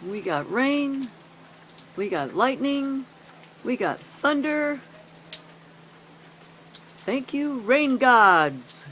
We got rain. We got lightning. We got thunder. Thank you, rain gods.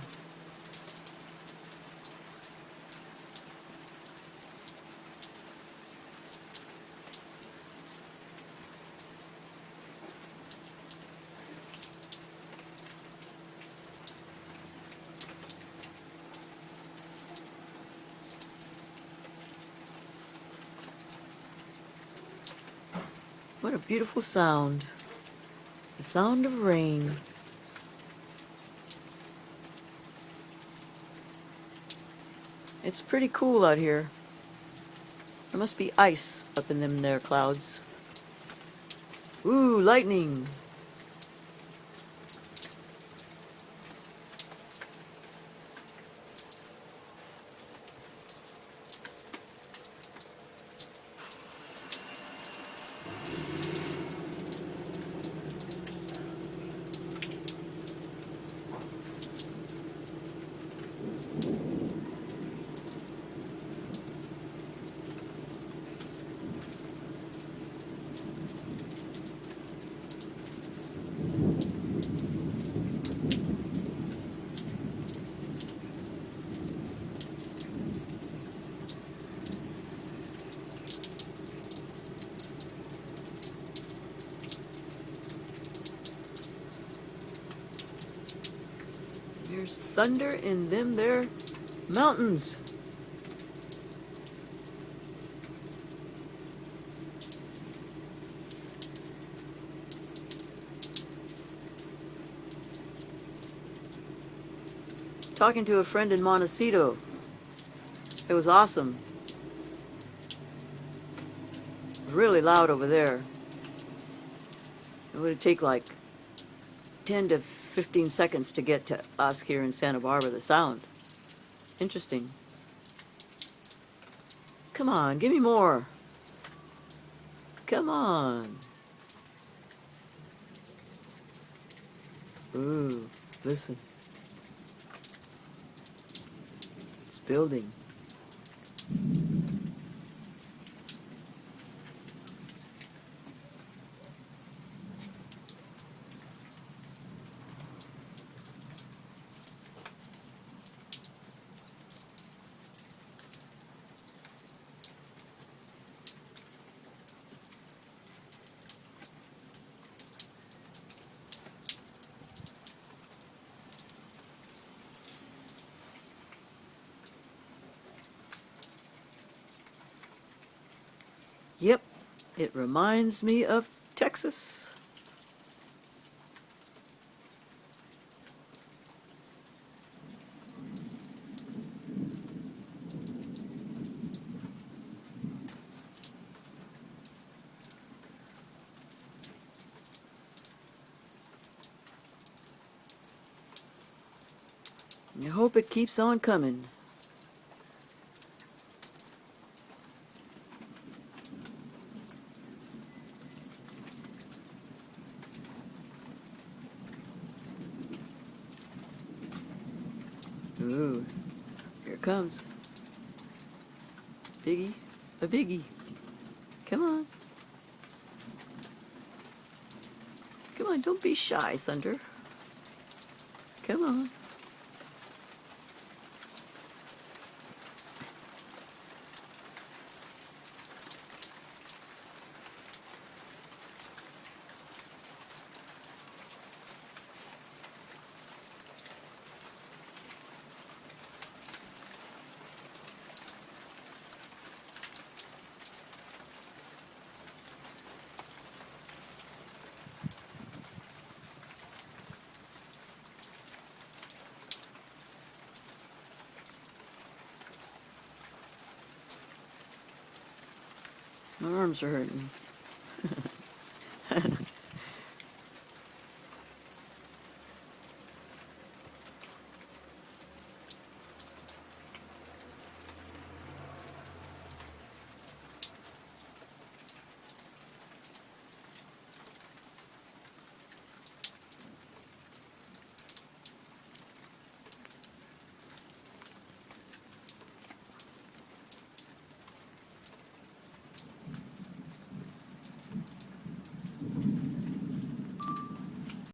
What a beautiful sound. The sound of rain. It's pretty cool out here. There must be ice up in them there clouds. Ooh, lightning. There's thunder in them there mountains. Talking to a friend in Montecito. It was awesome. Really loud over there. It would take like 10 to 15 seconds to get to us here in Santa Barbara, the sound. Interesting. Come on, give me more. Come on. Ooh, listen. It's building. Yep, it reminds me of Texas. I hope it keeps on coming. Ooh, here it comes. Biggie, a biggie. Come on. Come on, don't be shy, Thunder. Come on. My arms are hurting.